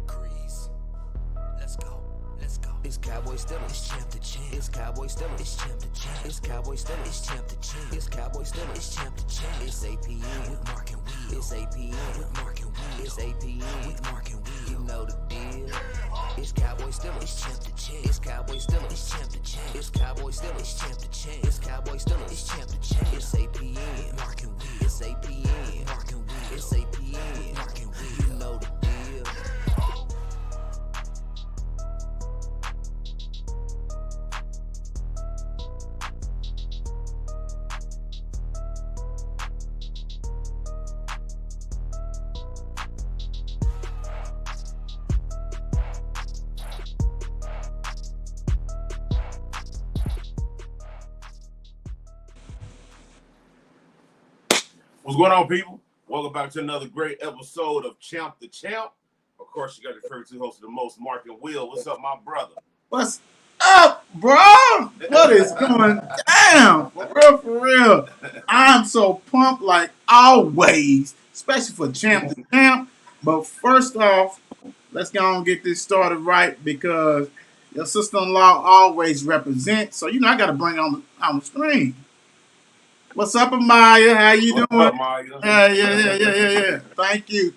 Grease. Let's go. Let's go. It's Cowboys Steelers. It's champ to champ. It's Cowboys Steelers. It's champ to champ. It's Cowboys Steelers. It's champ to champ. It's Cowboys Steelers. It's champ to champ. It's APN with Mark and Will. It's APN with Mark and Will. It's APN with Mark and Will. You know the deal. It's Cowboys Steelers. It's champ to champ. It's Cowboys Steelers. It's champ to champ. It's Cowboys Steelers. It's champ to champ. It's Cowboys Steelers. It's champ to champ. It's APN with Mark and Will. It's APN with Mark and Will. It's APN with Mark and Will. You know the deal. What's going on, people? Welcome back to another great episode of Champ the Champ. Of course, you got your favorite two hosts of the most, Mark and Will. What's up, my brother? What's up, bro? What is going down? For real. I'm so pumped like always, especially for Champ the Champ. But first off, let's go and get this started right because your sister-in-law always represents. So, I got to bring on the screen. What's up, Amaya? How you doing? What's up, Maya? Yeah. Thank you.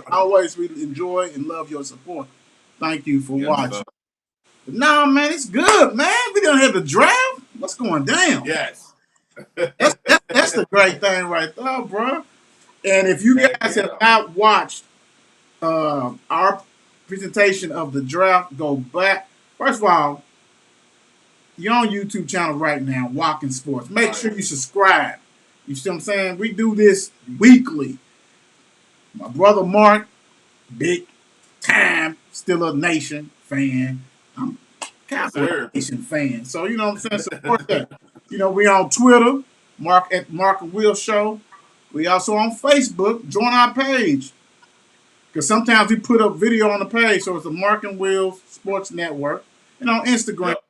Always we enjoy and love your support. Thank you for watching. But nah, man, it's good, man. We done had the draft. What's going down? Yes. That's the great thing right there, bro. And if you guys have not watched our presentation of the draft, go back. First of all, you're on YouTube channel right now, Walking Sports. Make sure you subscribe. You see what I'm saying? We do this weekly. My brother Mark, big time Steelers Nation fan. I'm Cowboys Nation fan. So you know what I'm saying? Support that. We on Twitter, Mark at Mark and Will Show. We also on Facebook. Join our page. Because sometimes we put up video on the page. So it's the Mark and Will Sports Network. And on Instagram. Yep.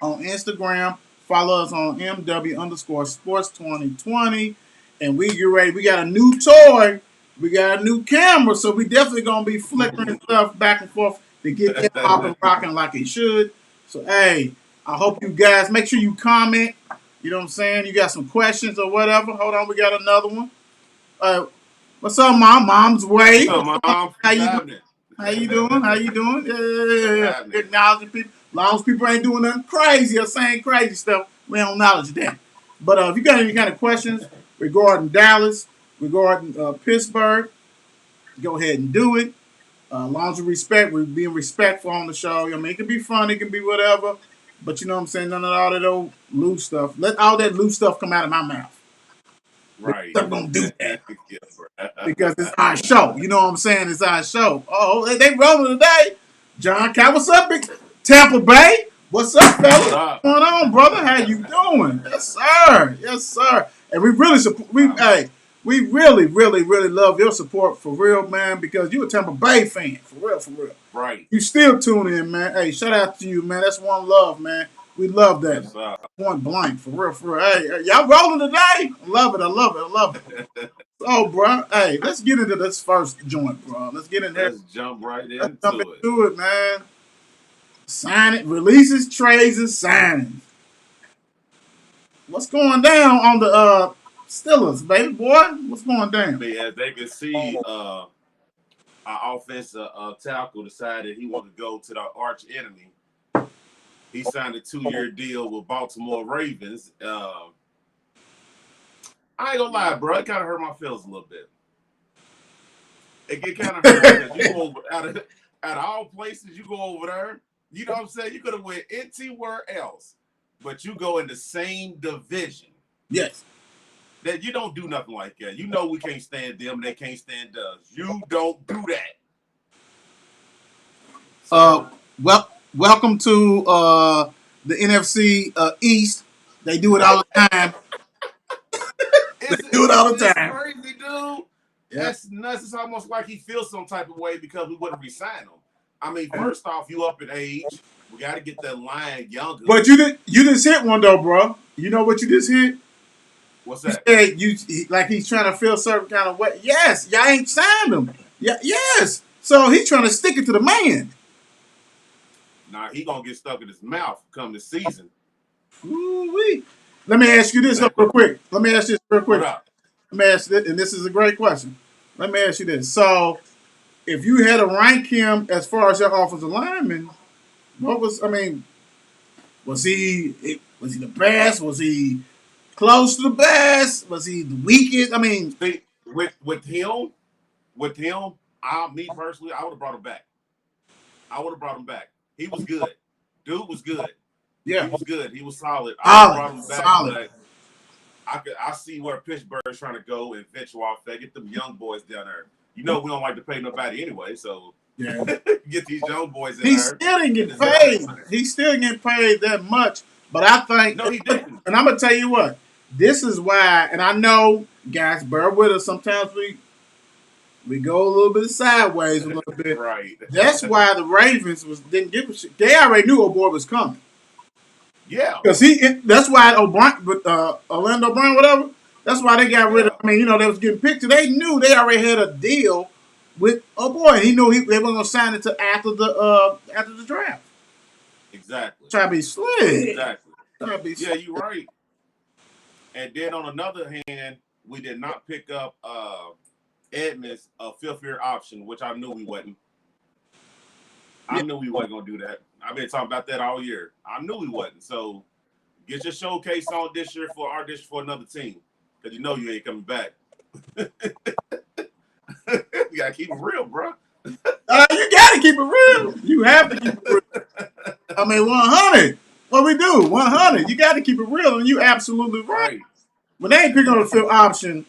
On Instagram, follow us on MW_sports2020. And we get ready. We got a new toy. We got a new camera. So we definitely going to be flickering stuff back and forth to get that up and rocking like it should. So, hey, I hope you guys, make sure you comment. You know what I'm saying? You got some questions or whatever. Hold on, we got another one. What's up, Mom? Mom's way. What's up, Mom? How you doing? How you doing? Yeah. Acknowledging people. As long as people ain't doing nothing crazy or saying crazy stuff, we don't acknowledge that. But if you got any kind of questions regarding Dallas, regarding Pittsburgh, go ahead and do it. As long as we respect, we're being respectful on the show. I mean, it can be fun, it can be whatever. But you know what I'm saying? None of all that old loose stuff. Let all that loose stuff come out of my mouth. Right. I'm going to do that. Because it's our show. You know what I'm saying? It's our show. Oh, they rolling today. John Cow, what's up, big Tampa Bay? What's up, fellas? What's going on, brother? How you doing? Yes, sir. And we really support. We really love your support for real, man. Because you're a Tampa Bay fan, for real. Right. You still tune in, man. Hey, shout out to you, man. That's one love, man. We love that. Yes, point blank, for real. Hey, y'all rolling today? I love it. So, bro, hey, let's get into this first joint, bro. Let's get in there. Let's jump right into it, man. Sign it, releases, trades, and signings. What's going down on the Steelers, baby boy? What's going down? As they can see, our offensive tackle decided he wanted to go to the arch enemy. He signed a 2-year deal with Baltimore Ravens. I ain't gonna lie, bro. It kind of hurt my feelings a little bit. It kind of hurt because you go over, out of all places, you go over there. You know what I'm saying? You could have went anywhere else, but you go in the same division. Yes. That you don't do nothing like that. You know we can't stand them. They can't stand us. You don't do that. So, welcome to the NFC East. They do it all the time. It's crazy, dude. Yeah. That's nuts. It's almost like he feels some type of way because we wouldn't resign him. I mean, first off, you up in age. We got to get that line younger. But you just hit one though, bro. You know what you just hit? What's You that? said like he's trying to feel certain kind of way. Yes, y'all ain't signed him. Yeah, yes. So he's trying to stick it to the man. Nah, he gonna get stuck in his mouth come this season. Ooh-wee. Let me ask you this real quick. Let me ask this real quick. What up? Let me ask this, and this is a great question. Let me ask you this. So, if you had to rank him as far as your offensive lineman, what was? I mean, was he the best? Was he close to the best? Was he the weakest? I mean, See, with him, me personally, I would have brought him back. I would have brought him back. He was good. Dude was good. yeah, He was good. He was solid. I would have brought him back, solid. but I see where Pittsburgh's trying to go and venture off there. Get them young boys down there. You know we don't like to pay nobody anyway, so Yeah, get these young boys in he there. still didn't get paid. He still didn't get paid that much. But I think, No, he didn't. and I'm gonna tell you what. This is why, and I know, guys, bear with us. Sometimes we go a little bit sideways, a little bit. Right. That's why the Ravens didn't give a shit. They already knew O'Boy was coming. Yeah. Because that's why Orlando Brown, whatever. That's why they got rid of. I mean, they was getting picked. They knew they already had a deal with O'Boy. He knew they were going to sign it to after the draft. Exactly. Try to be slick. Exactly. Try to be Yeah, you're right. And then on another hand, we did not pick up Edmonds a fifth-year option, which I knew we wasn't. I knew we wasn't gonna do that. I've been talking about that all year. I knew we wasn't. So get your showcase on this year for another team, because you ain't coming back. You gotta keep it real, bro. You gotta keep it real. You have to keep it real. I mean, 100. What we do? 100. You got to keep it real, and you absolutely right. When they ain't picking up the fifth option,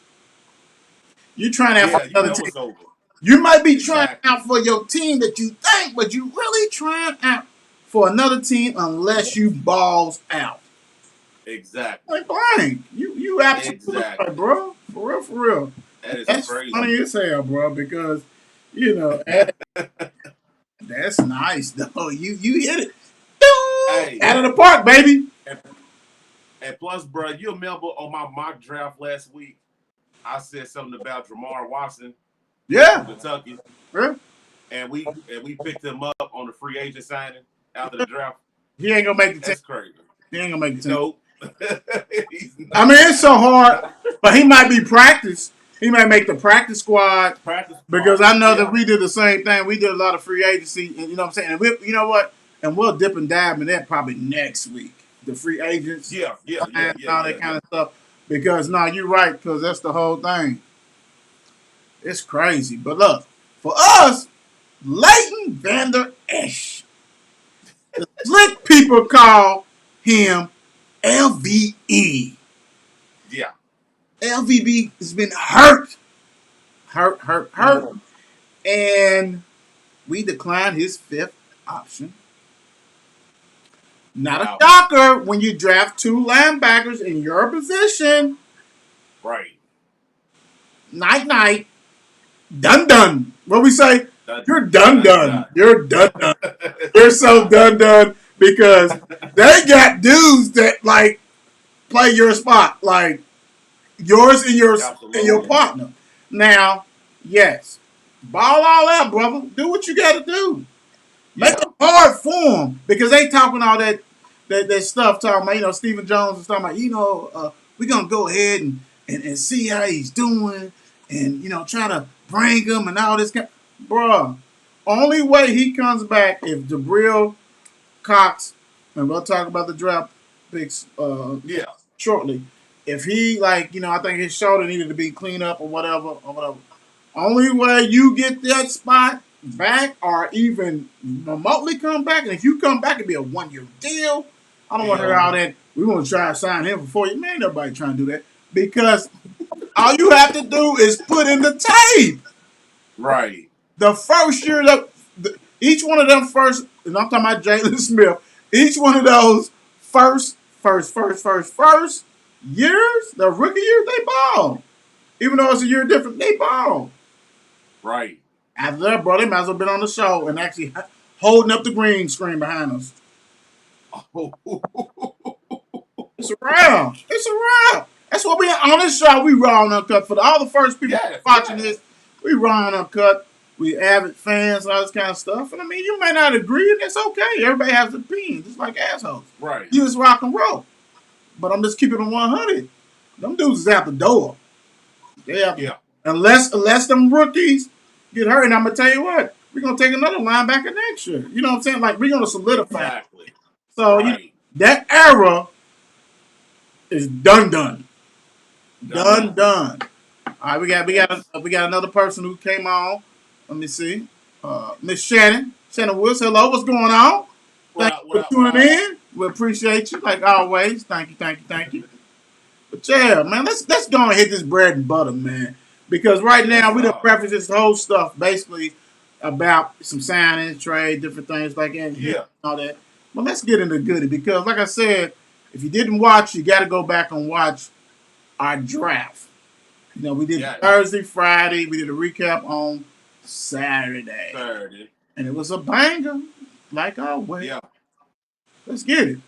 you trying out for another team. It's over. You might be trying out for your team that you think, but you really trying out for another team unless you balls out. Exactly. Like blank. You absolutely right, bro. For real. That's crazy. Funny as hell, bro, because that's nice though. You hit it. Hey, out of the park, baby. And plus, bro, you remember on my mock draft last week, I said something about Jamar Watson. Yeah. From Kentucky. Yeah. And we picked him up on the free agent signing after the draft. He ain't gonna make the team. That's crazy. He ain't gonna make the team. Nope. I mean, it's so hard, but he might be practice. He might make the practice squad. Because I know that we did the same thing. We did a lot of free agency, and you know what I'm saying. And you know what? And we'll dip and dive in that probably next week. The free agents, all that kind of stuff. Because you're right. Because that's the whole thing. It's crazy, but look, for us, Leighton Vander Esch. The slick people call him LVE. Yeah. LVB has been hurt. And we declined his fifth option. Not a shocker when you draft two linebackers in your position. Right. Night. Done. What we say? You're done. You're done. You're so done because they got dudes that like play your spot, like yours and your partner. Now, yes, ball all out, brother. Do what you got to do. Make it hard for them because they talking all that stuff. Talking about Stephen Jones is talking about we're gonna go ahead and see how he's doing and try to bring him and all this kind. Bruh, only way he comes back if Jabril Cox, and we'll talk about the draft picks shortly. If he I think his shoulder needed to be cleaned up or whatever. Only way you get that spot back or even remotely come back, and if you come back, it'd be a 1-year deal. I don't want to hear all that. We want to try to sign him for 4 years. Man, nobody trying to do that because all you have to do is put in the tape. Right. The first year each one of them first, and I'm talking about Jalen Smith. Each one of those first years, the rookie years, they ball. Even though it's a year different, they ball. Right. After that, bro, they might as well been on the show and actually holding up the green screen behind us. It's a wrap. That's what we on this show. We raw and uncut for all the first people watching yes. this. We raw and uncut. We avid fans and all this kind of stuff. And I mean, you may not agree, and it's okay. Everybody has opinions, just like assholes. Right. You just rock and roll. But I'm just keeping it 100. Them dudes is out the door. Yeah. Unless them rookies get hurt, and I'm gonna tell you what, we're gonna take another linebacker next year. You know what I'm saying? Like we're gonna solidify. Exactly. So right. That era is done. Done. All right, we got another person who came on. Let me see, Miss Shannon Woods. Hello, what's going on? Thank you for tuning in. We appreciate you like always. Thank you. But yeah, man, let's go and hit this bread and butter, man. Because right now we done preface this whole stuff basically about some signings, trade, different things like that, and all that. But let's get into goodie because, like I said, if you didn't watch, you got to go back and watch our draft. You know, we did Thursday, Friday. We did a recap on Saturday. And it was a banger, like always. Yeah. Let's get it.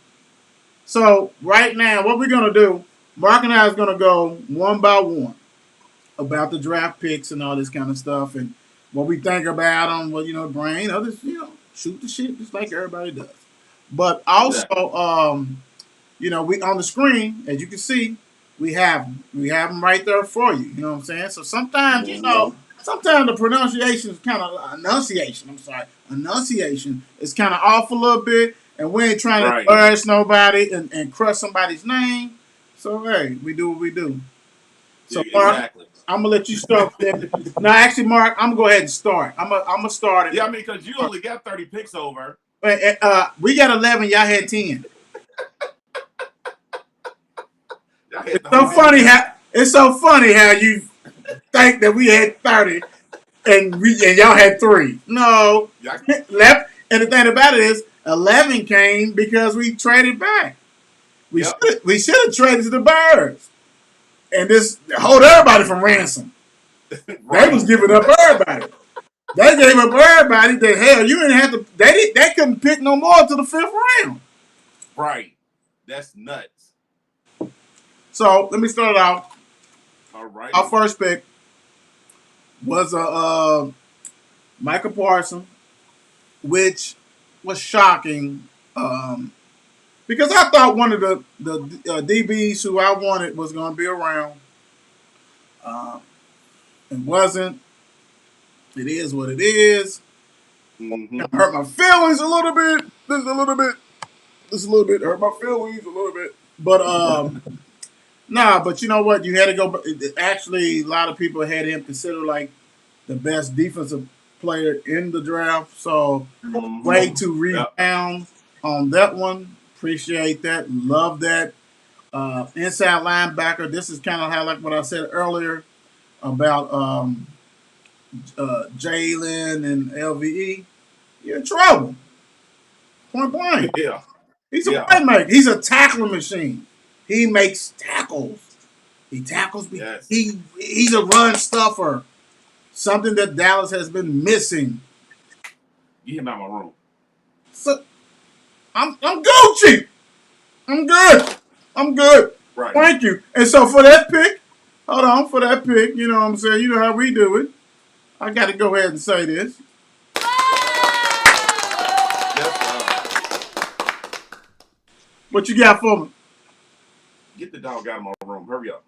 So right now, what we're gonna do, Mark and I is gonna go one by one about the draft picks and all this kind of stuff and what we think about them. What brain others, shoot the shit just like everybody does. But also, we on the screen, as you can see, we have them right there for you. You know what I'm saying? So sometimes, sometimes the pronunciation is kind of enunciation is kind of off a little bit, and we ain't trying to embarrass nobody and crush somebody's name. So hey, we do what we do. So Mark, I'm gonna let you start. Now, actually, Mark, I'm gonna go ahead and start. I'm gonna start it. Yeah, I mean, because you only got 30 picks over. We got 11. Y'all had 10. It's so funny how you think that we had 30 and y'all had 3. No, left. And the thing about it is, 11 came because we traded back. We should have traded to the Birds, and this hold everybody from ransom. They was giving up everybody. They gave up everybody. The hell, you didn't have to. They couldn't pick no more to the 5th round. Right, that's nuts. So let me start it off. All right. Our first pick was Michael Parsons, which was shocking because I thought one of the DBs who I wanted was going to be around. It wasn't. It is what it is. Mm-hmm. It hurt my feelings a little bit. Just a little bit. Hurt my feelings a little bit. But but you know what? You had to go. Actually, a lot of people had him considered like the best defensive player in the draft. So way to rebound on that one. Appreciate that. Love that. Inside linebacker. This is kind of how like what I said earlier about Jalen and LVE. You're in trouble. Point blank. Yeah. He's a playmaker. He's a tackling machine. He makes tackles. He tackles. Yes. He's a run stuffer. Something that Dallas has been missing. Get him out of my room. So I'm Gucci. I'm good. Right. Thank you. And so for that pick, you know what I'm saying? You know how we do it. I got to go ahead and say this. What you got for me? Get the dog out of my room. Hurry up.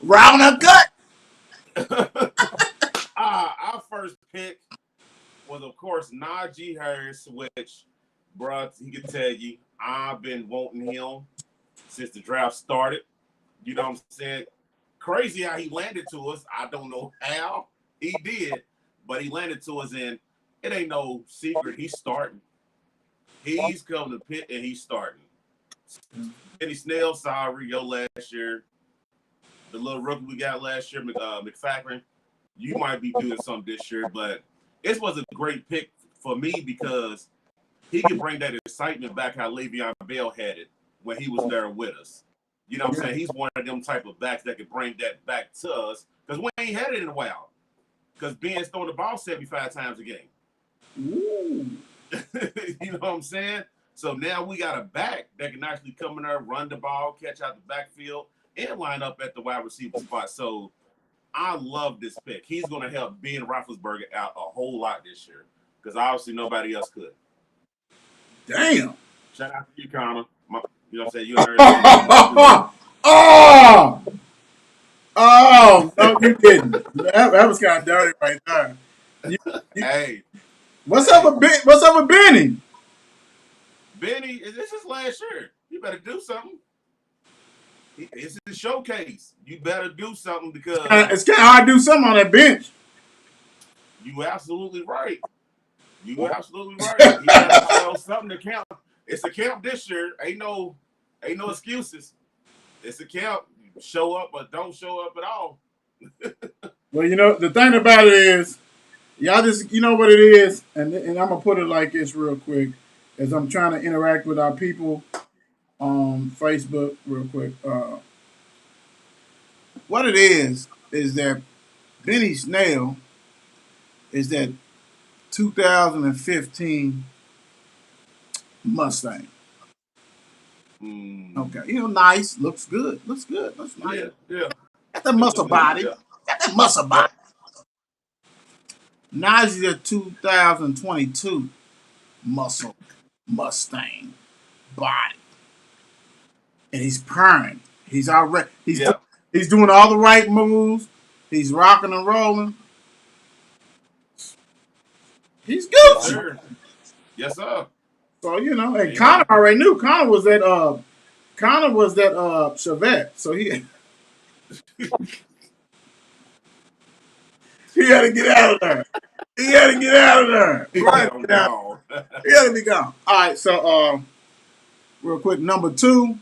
Round Uncut. Our first pick was, of course, Najee Harris, which, bruh, he can tell you, I've been wanting him since the draft started. You know what I'm saying? Crazy how he landed to us. I don't know how he did, but he landed to us, and it ain't no secret. He's starting. He's coming to Pitt, and he's starting. Kenny Snell, sorry, last year. The little rookie we got last year, McFackerin, you might be doing something this year, but this was a great pick for me because he can bring that excitement back how Le'Veon Bell had it when he was there with us. You know what I'm saying? He's one of them type of backs that can bring that back to us because we ain't had it in a while because Ben's throwing the ball 75 times a game. Ooh. You know what I'm saying? So now we got a back that can actually come in there, run the ball, catch out the backfield, and line up at the wide receiver spot. So I love this pick. He's going to help Ben Roethlisberger out a whole lot this year because obviously nobody else could. Damn. Shout out to you, Connor. You know what I'm saying? You heard Oh, no, you didn't. That was kind of dirty right there. Hey. What's up with Benny? Benny, this is last year. You better do something. It's a showcase. You better do something because it's kind of hard to do something on that bench. You absolutely right. You absolutely right. He got to show something to count. It's a camp this year. Ain't no excuses. It's a camp. Show up or don't show up at all. Well, the thing about it is, y'all just, what it is, and I'm going to put it like this real quick, as I'm trying to interact with our people on Facebook real quick. What it is that Benny Snell is that 2015 Mustang. Okay, nice, looks good, looks nice. Yeah. Got that muscle body. Yeah. Got that muscle body. Now he's a 2022 muscle Mustang body, and he's purring. He's already he's doing all the right moves. He's rocking and rolling. He's good. Yes, sir. Yes, sir. So and Connor already knew. Connor was that Chevette. So he he had to get out of there. He had to get out of there. He had to be gone. All right, so real quick, number 2. He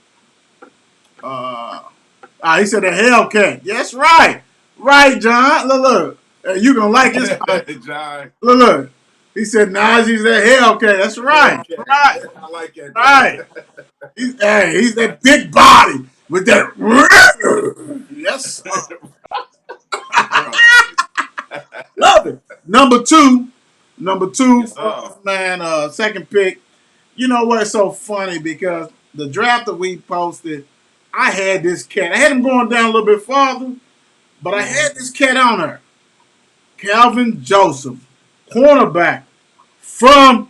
said the Hellcat. Yes, right. Right, John. Look. You gonna like this. John. Look. He said Najee's that Hellcat. That's right. Hellcat. Right. I like that. Right. He's that big body with that. Yes. Love it. Number two, yes, man, second pick. You know what? It's so funny because the draft that we posted, I had this cat. I had him going down a little bit farther, but I had this cat on there. Calvin Joseph, cornerback from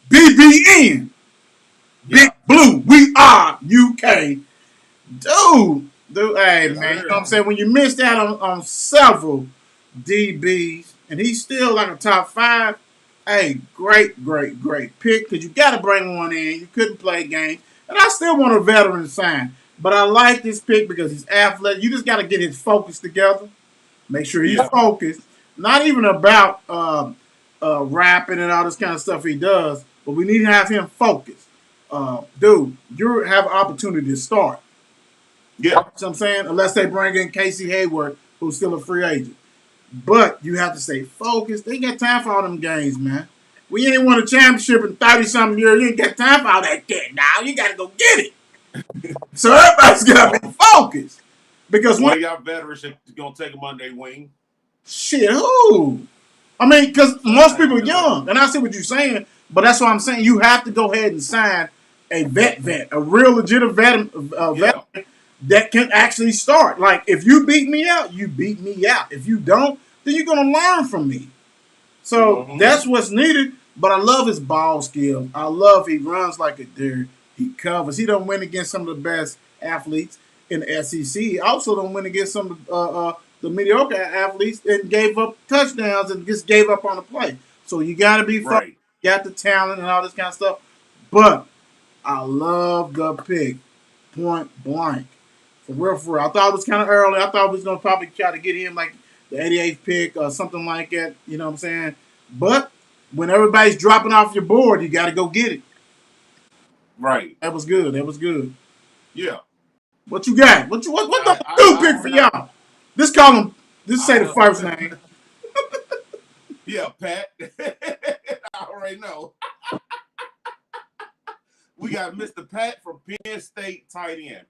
BBN. Big Blue. We are UK. Dude, hey, man, you know what I'm saying? When you missed out on several DBs, and he's still like a top 5, hey, great pick, because you got to bring one in. You couldn't play games. And I still want a veteran sign. But I like this pick because he's athletic. You just got to get his focus together. Make sure he's focused. Not even about rapping and all this kind of stuff he does, but we need to have him focused. Dude, you have an opportunity to start. Yeah. You know what I'm saying? Unless they bring in Casey Hayward, who's still a free agent. But you have to stay focused. They ain't got time for all them games, man. We ain't won a championship in 30-something years. You ain't got time for all that shit now. You got to go get it. So everybody's got to be focused. Because when y'all veterans are going to take them on their wing. Shit, who? I mean, because most people are young. And I see what you're saying. But that's what I'm saying. You have to go ahead and sign a vet, a real legit veteran that can actually start. Like, if you beat me out, you beat me out. If you don't, then you're going to learn from me. So that's what's needed. But I love his ball skill. I love he runs like a deer. He covers. He don't win against some of the best athletes in the SEC. He also don't win against some of the mediocre athletes and gave up touchdowns and just gave up on the play. So you got to be focused. You got the talent and all this kind of stuff. But I love the pick, point blank. For real. I thought it was kind of early. I thought we was going to probably try to get him like the 88th pick or something like that. You know what I'm saying? But when everybody's dropping off your board, you got to go get it. Right. That was good. Yeah. What you got? What number 2 pick for y'all? This say the first name. Yeah, Pat. I already know. We got Mr. Pat from Penn State, tight end.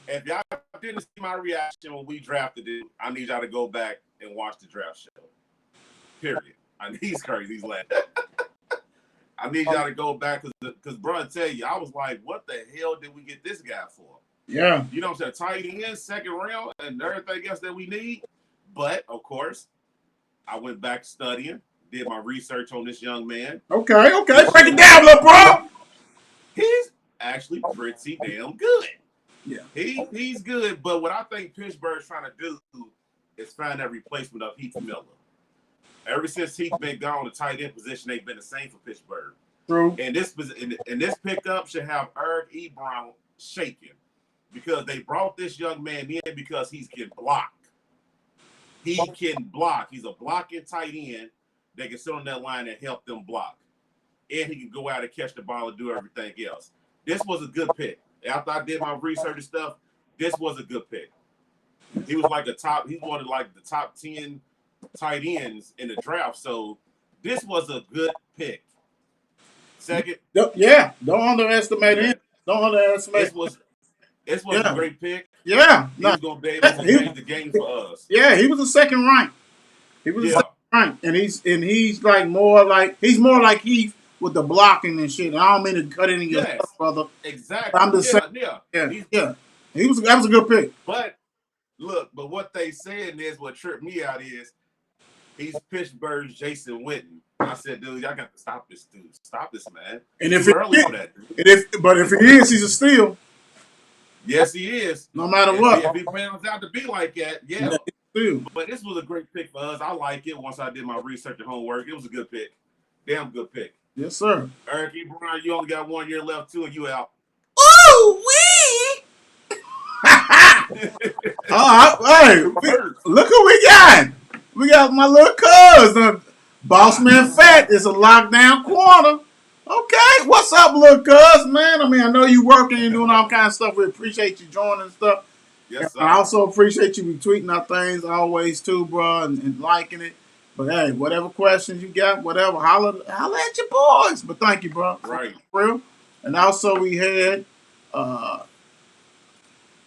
If y'all didn't see my reaction when we drafted it, I need y'all to go back and watch the draft show. Period. He's crazy. He's laughing. I need y'all to go back because bro, I tell you, I was like, what the hell did we get this guy for? Yeah. You know what I'm saying? Tight end, second round, and everything else that we need. But of course, I went back studying, did my research on this young man. Okay. Break it down, little bro. He's actually pretty damn good. Yeah. He's good, but what I think Pittsburgh's trying to do is find that replacement of Heath Miller. Ever since Heath been gone, the tight end position ain't been the same for Pittsburgh. True. And this pickup should have Eric Ebron shaking because they brought this young man in because he can block. He can block. He's a blocking tight end that can sit on that line and help them block. And he can go out and catch the ball and do everything else. This was a good pick. After I did my research and stuff, this was a good pick. He was like he's one of like the top 10 tight ends in the draft. So this was a good pick. Second. Yeah. Don't underestimate him. Don't underestimate. This was a great pick. Yeah. He was gonna be able to change the game for us. Yeah, he was a second rank. He was a second rank. And he's like more like Heath with the blocking and shit. I don't mean to cut any of your stuff, brother. Exactly. I'm just saying. Yeah. That was a good pick. But look, what they saying is what tripped me out is he's Pittsburgh's Jason Witten. I said, dude, y'all got to stop this dude. Stop this, man. And if he is, he's a steal. Yes, he is. No matter what. If he plans out to be like that, yeah. But this was a great pick for us. I like it. Once I did my research and homework, it was a good pick. Damn good pick. Yes, sir. Eric Ebron, you only got 1 year left too, and you out. Ooh, wee! Hey, look who we got. We got my little cuz. Boss Man Fat is a lockdown corner. Okay, what's up, little cuz, man? I mean, I know you working and doing all kinds of stuff. We appreciate you joining and stuff. Yes, sir. I also appreciate you retweeting our things always too, bro, and liking it. But hey, whatever questions you got, whatever, holla at your boys. But thank you, bro. Right. For real. And also we had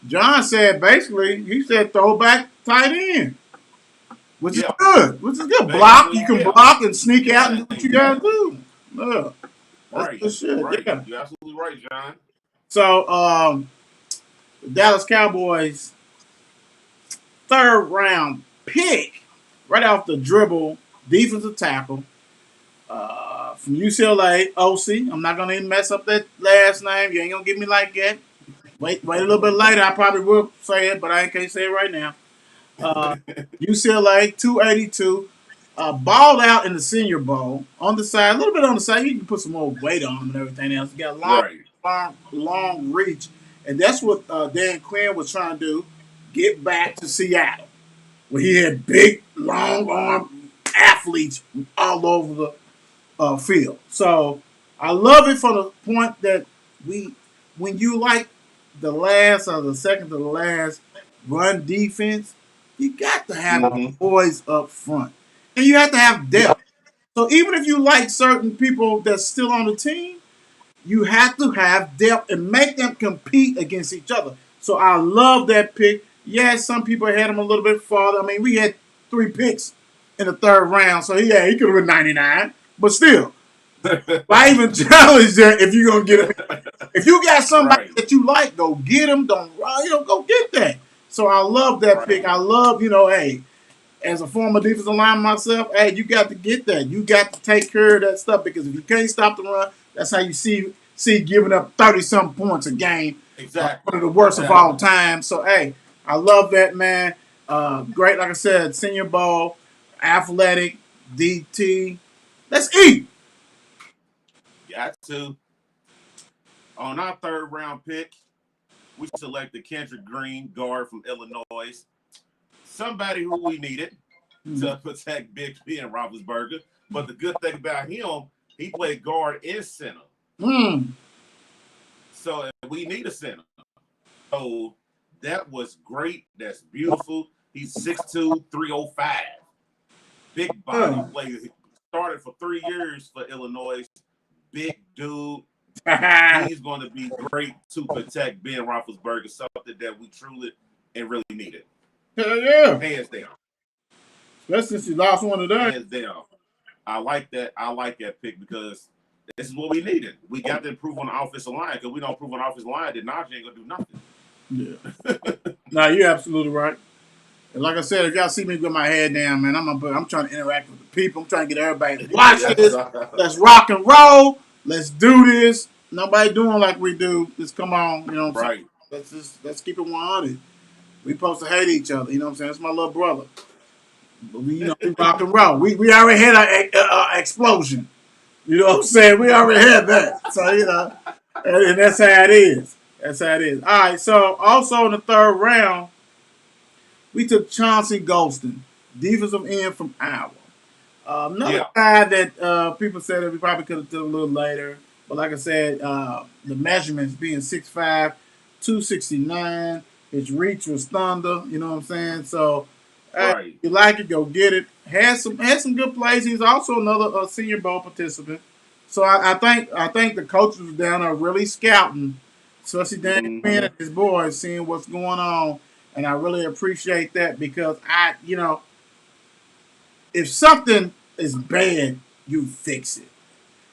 John said basically, he said throwback tight end. Which is good. Block. You can block and sneak out and do what you gotta do. Yeah. That's good shit. Right. Yeah. You're absolutely right, John. So the Dallas Cowboys third round pick right off the dribble, defensive tackle from UCLA, OC. I'm not gonna even mess up that last name. You ain't gonna get me like that. Wait a little bit later. I probably will say it, but I can't say it right now. UCLA, 282. Balled out in the Senior Bowl on the side, a little bit on the side. You can put some more weight on him and everything else. He got long reach, and that's what Dan Quinn was trying to do: get back to Seattle, where he had big, long arm athletes all over the field. So I love it for the point that when you like the last or the second to the last run defense, you got to have boys up front. And you have to have depth. So even if you like certain people that's still on the team, you have to have depth and make them compete against each other. So I love that pick. Yes, some people had him a little bit farther. I mean, we had 3 picks in the third round. So, yeah, he could have been 99. But still, I even challenge that if you're going to get him. If you got somebody that you like, go get him. Don't go get that. So I love that pick. I love, hey, as a former defensive lineman myself, hey, you got to get that. You got to take care of that stuff because if you can't stop the run, that's how you see giving up 30-something points a game. Exactly. One of the worst of all time. So, hey, I love that, man. Great, like I said, Senior Bowl, athletic, DT. Let's eat. Got to. On our third round pick, we selected Kendrick Green, guard from Illinois. Somebody who we needed to protect Big Ben Roethlisberger. But the good thing about him, he played guard and center. So we need a center. So that was great. That's beautiful. He's 6'2", 305. Big body player. He started for 3 years for Illinois. Big dude. He's going to be great to protect Ben Roethlisberger, something that we truly and really needed. Hell yeah. Hands down. Especially since you lost one of them. Hands down. I like that. I like that pick because this is what we needed. We got to improve on the offensive line because we don't improve on the offensive line, then Najee ain't gonna do nothing. Yeah. No, you're absolutely right. And like I said, if y'all see me with my head down, man, I'm trying to interact with the people. I'm trying to get everybody to watch this. Let's rock and roll. Let's do this. Nobody doing like we do. Just come on, you know what I'm saying? Let's keep it 100. We supposed to hate each other, you know what I'm saying? That's my little brother. But we rock and roll. We already had an explosion. You know what I'm saying? We already had that. So, and that's how it is. That's how it is. All right, so also in the third round, we took Chauncey Golston, defensive end from Iowa. Another guy that people said that we probably could have done a little later. But like I said, the measurements being 6'5", 269. His reach was thunder. You know what I'm saying? So, if you like it, go get it. Had some good plays. He's also another Senior Bowl participant. So I think the coaches were down there really scouting, especially Dan Quinn and his boys, seeing what's going on. And I really appreciate that because if something is bad, you fix it.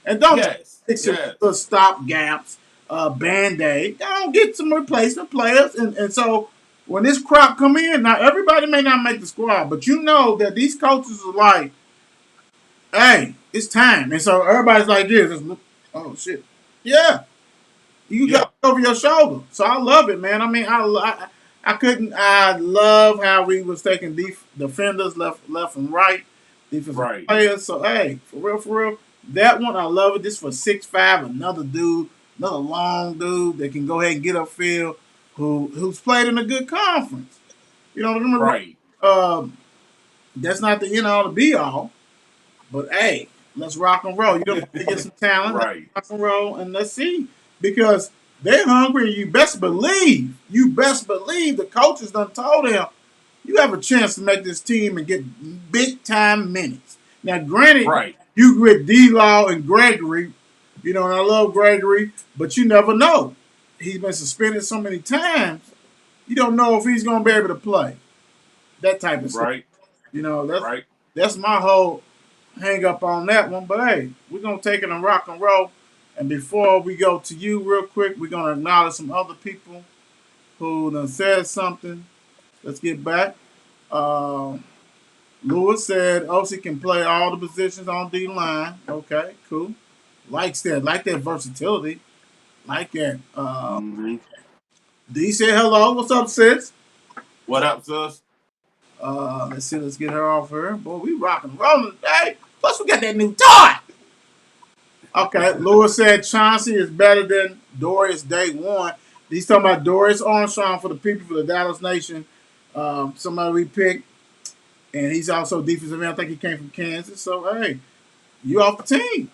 And don't fix it with stop gaps, Band-Aid. Don't get some replacement players. And so when this crop come in, now everybody may not make the squad, but you know that these coaches are like, hey, it's time. And so everybody's like this. Oh, shit. Yeah. You got it over your shoulder. So I love it, man. I mean, I love how we was taking defenders left and right, defensive players. So, hey, for real, that one, I love it. This for 6'5", another dude, another long dude that can go ahead and get upfield, who's played in a good conference. You know what I mean? That's not the end all to be all, but hey, let's rock and roll. You don't get some talent, rock and roll, and let's see, because they're hungry. You best believe the coaches done told them you have a chance to make this team and get big time minutes. Now, granted, you with D-Law and Gregory, and I love Gregory, but you never know. He's been suspended so many times, you don't know if he's going to be able to play. That type of stuff. That's my whole hang up on that one. But hey, we're going to take it and rock and roll. And before we go to you real quick, we're going to acknowledge some other people who done said something. Let's get back. Lewis said OC can play all the positions on D-line. Okay, cool. Like that versatility. Like that. D said hello. What's up, sis? What up, sis? Let's see. Let's get her off here. Boy, we rocking and rolling today. Plus, we got that new toy. Okay, Lewis said Chauncey is better than Dorius day one. He's talking about Dorius Armstrong for the people, for the Dallas Nation. Somebody we picked. And he's also defensive end. I think he came from Kansas. So, hey, you off the team.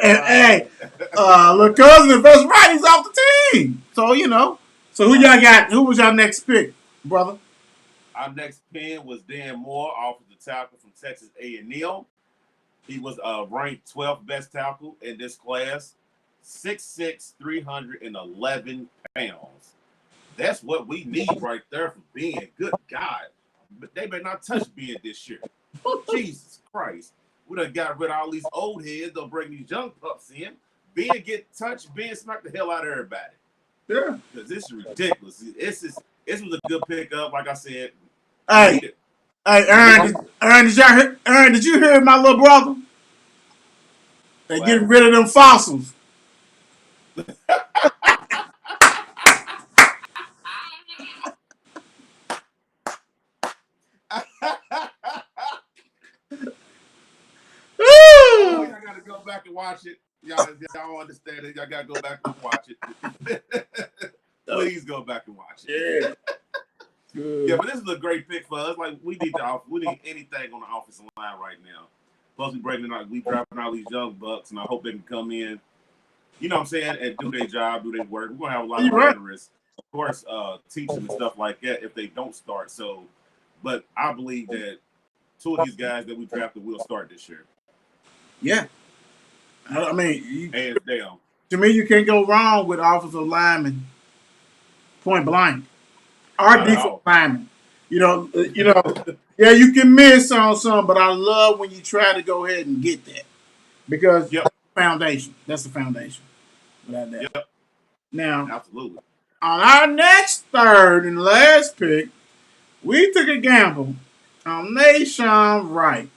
Hey, look, cousin, if that's right, he's off the team. So, So, who y'all got? Who was y'all next pick, brother? Our next pick was Dan Moore, offensive tackle from Texas A&M. He was ranked 12th best tackle in this class. 6'6", 311 pounds. That's what we need right there for Ben. Good God. But they better not touch Ben this year. Jesus Christ. We done got rid of all these old heads. Don't bring these young pups in. Ben get touched. Ben smack the hell out of everybody. Yeah. Because this is ridiculous. This was a good pickup, like I said. Hey, Aaron, did you hear my little brother? They getting rid of them fossils. Oh, y'all gotta go back and watch it. Y'all don't understand it. Y'all gotta go back and watch it. Please go back and watch it. Yeah, but this is a great pick for us. Like we need anything on the offensive line right now. Plus we dropping all these young bucks, and I hope they can come in. You know what I'm saying, and do their job, do their work. We're gonna have a lot of veterans, of course, teaching and stuff like that if they don't start. So, but I believe that two of these guys that we drafted will start this year. Yeah. I mean, hands down. To me, you can't go wrong with offensive linemen. Point blank. Our defensive linemen. Yeah, you can miss on some, but I love when you try to go ahead and get that because Yep. that's the foundation. That's the foundation. Without that. Yep. Now, Absolutely. on our next third and last pick, we took a gamble on Nation Wright.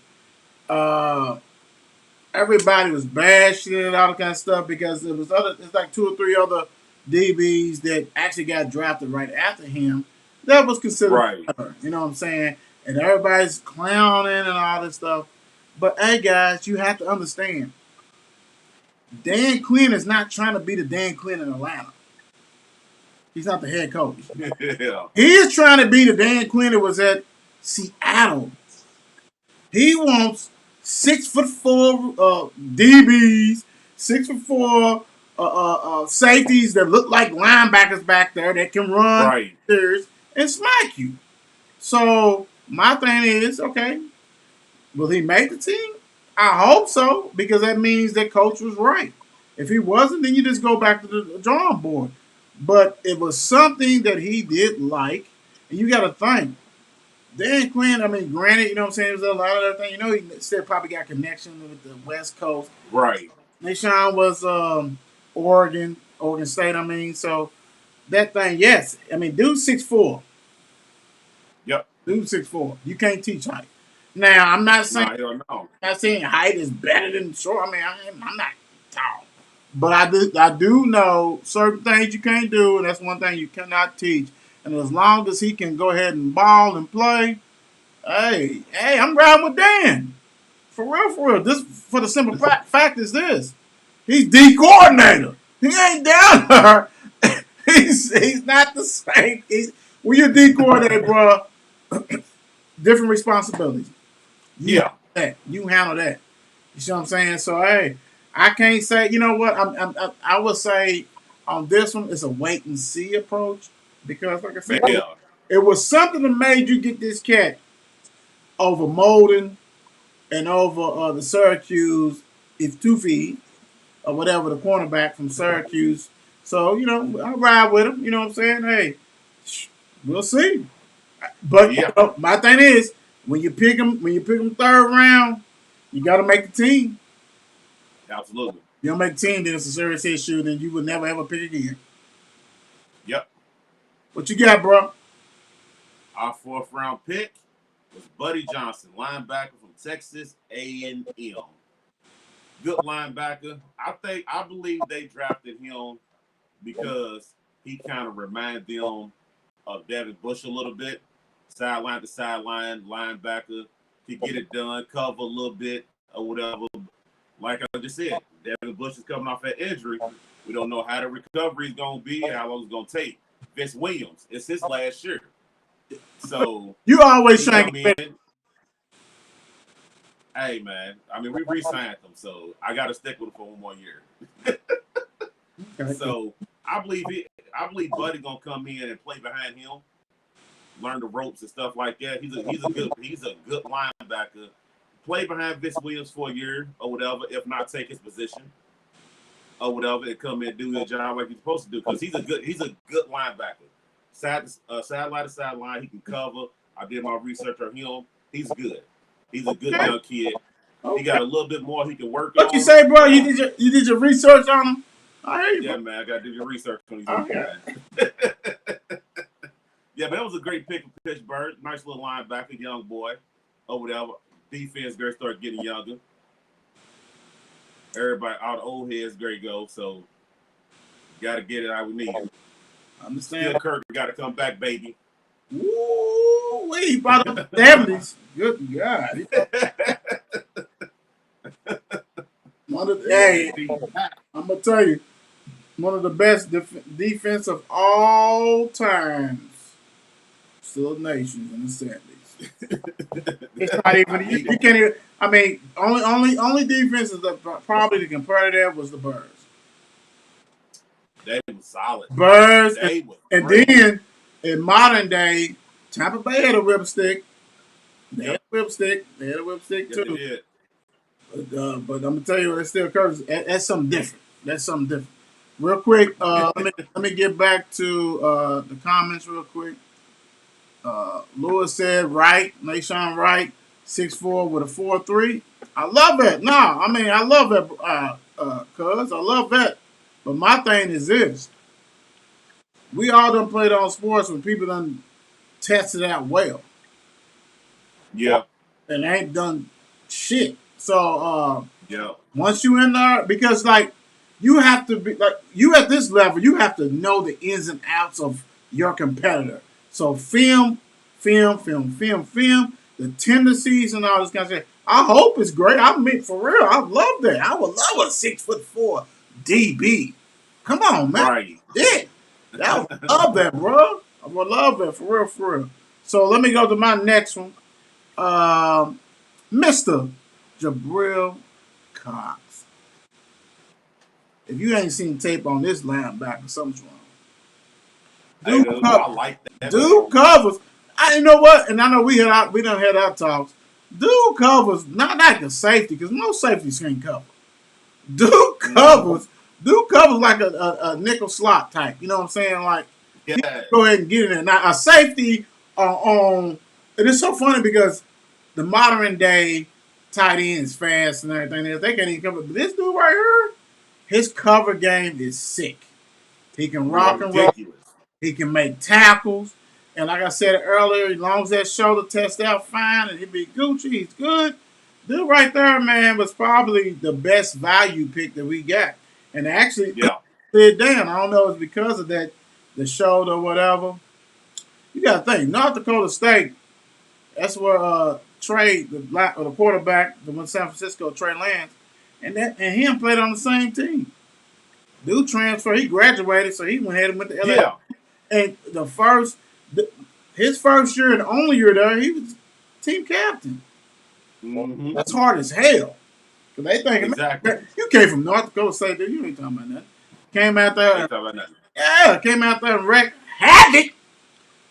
Uh, Everybody was bashing it and all that kind of stuff because it's like two or three other DBs that actually got drafted right after him that was considered Right. better. You know what I'm saying? And everybody's clowning and all this stuff. But hey, guys, you have to understand, Dan Quinn is not trying to be the Dan Quinn in Atlanta. He's not the head coach. Yeah. He is trying to be the Dan Quinn that was at Seattle. He wants 6'4" DBs, 6'4" safeties that look like linebackers back there that can run Right. and smack you. So my thing is, okay, will he make the team? I hope so because that means that coach was right. If he wasn't, then you just go back to the drawing board. But it was something that he did like, and you got to think. Dan Quinn, I mean, granted, you know what I'm saying, there's a lot of other things. You know, he still probably got connection with the West Coast. Right. Nashawn was Oregon State, I mean, so that thing, yes. I mean, dude's 6'4". Yep. Dude's 6'4". You can't teach height. Now, I'm not saying No. height is better than short. I mean, I'm not tall. But I do know certain things you can't do, and that's one thing you cannot teach. And as long as he can go ahead and ball and play, hey, I'm riding with Dan. For real. This for the simple fact is this: he's D coordinator. He ain't down there. he's not the same. When you're D coordinator, bro, different responsibilities. You handle that. You handle that. You see what I'm saying? So hey, I can't say. You know what? I would say on this one, it's a wait and see approach because, like I said, it was something that made you get this cat over Molden and over the Syracuse Iftufi or whatever, the cornerback from Syracuse. So, you know, I ride with him. You know what I'm saying? Hey, we'll see. But you know, my thing is, when you pick him third round, you got to make the team. Absolutely. You don't make the team, then it's a serious issue. Then you would never ever pick again. Yep. What you got, bro? Our fourth round pick was Buddy Johnson, linebacker from Texas A&M. Good linebacker. I believe they drafted him because he kind of reminded them of Devin Bush a little bit. Sideline to sideline, linebacker. Could get it done, cover a little bit or whatever. Like I just said, Devin Bush is coming off that injury. We don't know how the recovery is going to be, how long it's going to take. Vince Williams, it's his last year. So you always trying to get hey man, I mean we re-signed him, so I got to stick with him for one more year. Okay. So I believe Buddy gonna come in and play behind him, learn the ropes and stuff like that. He's a good linebacker. Play behind Vince Williams for a year or whatever, if not take his position or whatever, and come in and do his job like he's supposed to do because he's a good linebacker. Sideline to sideline, he can cover. I did my research on him. He's good. He's a good young kid. Okay. He got a little bit more he can work on. What you say, bro? You did your research on him? I hear you, yeah, man. I got to do your research on these okay. Yeah, but that was a great pick for Pittsburgh. Nice little linebacker, young boy, or whatever. Defense gonna start getting younger. Everybody, all the old heads, there you go. So, got to get it how we need it. I understand. Still Kirk got to come back, baby. Woo, he brought up the 70s. Good God. Hey, I'm going to tell you, one of the best defense of all times. Still nations in the 70s. It's not even, you can't even, I mean, only defenses that probably to compare to that was the Birds. They was solid. Birds, and then in modern day, Tampa Bay had a whipstick. They had a whipstick. They had a whipstick too. Yes, but I'm gonna tell you, it still occurs. That's something different. That's something different. Real quick, let me get back to the comments real quick. Lewis said Wright, Nashawn Wright, 6'4" with a 4.3. I love that. No, I mean I love that. Cuz I love that. But my thing is this: we all done played on sports when people done tested out well Yeah. and ain't done shit. So Yeah. once you in there, because like you have to be like you at this level, you have to know the ins and outs of your competitor. So film, the tendencies and all this kind of stuff. I hope it's great. I mean, for real, I love that. I would love a 6'4" DB. Come on, man. Right. Yeah, I would love that, bro. I would love that for real, for real. So let me go to my next one. Mr. Jabril Cox. If you ain't seen tape on this linebacker, something's wrong. Hey, dude, I like that. Dude covers. I you know what, and I know we done had our talks. Dude covers not like a safety because most safeties can't cover. Dude covers. Dude covers like a nickel slot type. You know what I'm saying? Like, Yeah. go ahead and get in there. Now a safety on. It is so funny because the modern day tight ends fast and everything else. They can't even cover. But this dude right here, his cover game is sick. He can rock and roll. Ridiculous. He can make tackles. And like I said earlier, as long as that shoulder tests out fine and he be Gucci, he's good. Dude right there, man, was probably the best value pick that we got. And actually, slid down. I don't know if it's because of that, the shoulder or whatever. You got to think, North Dakota State, that's where Trey, the quarterback, the one San Francisco, Trey Lance, and him played on the same team. Dude transferred, he graduated, so he went ahead and went to LA. Yeah. And his first year and only year there, he was team captain. Mm-hmm. That's hard as hell. Cause they think, Exactly. man, you came from North Dakota State, dude. You ain't talking about that. Came out there, came out there and wrecked havoc.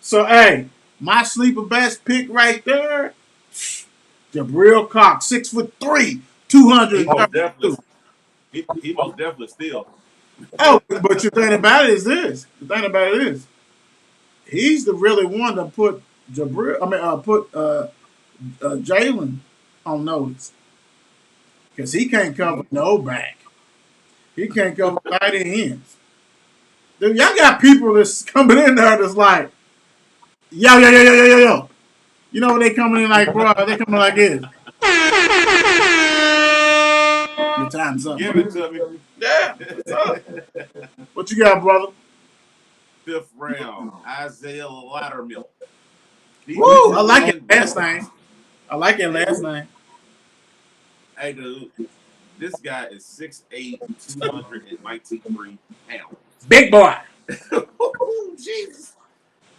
So, hey, my sleeper best pick right there, Jabril Cox, 6'3", 232. He most definitely still. Oh, but the thing about it is this. The thing about it is, he's the really one to put Jalen on notice because he can't cover no back. He can't cover tight ends. Dude, y'all got people that's coming in there that's like, yo. You know what they coming in like, bro? They coming like this. Your time's up. Give it to me. Yeah. What's up? What you got, brother? 5th round, Isaiah Lattimore. Woo! I like it last name. I like it last name. Hey, dude, this guy is 6'8", 293 pounds. Big boy. Oh, Jesus.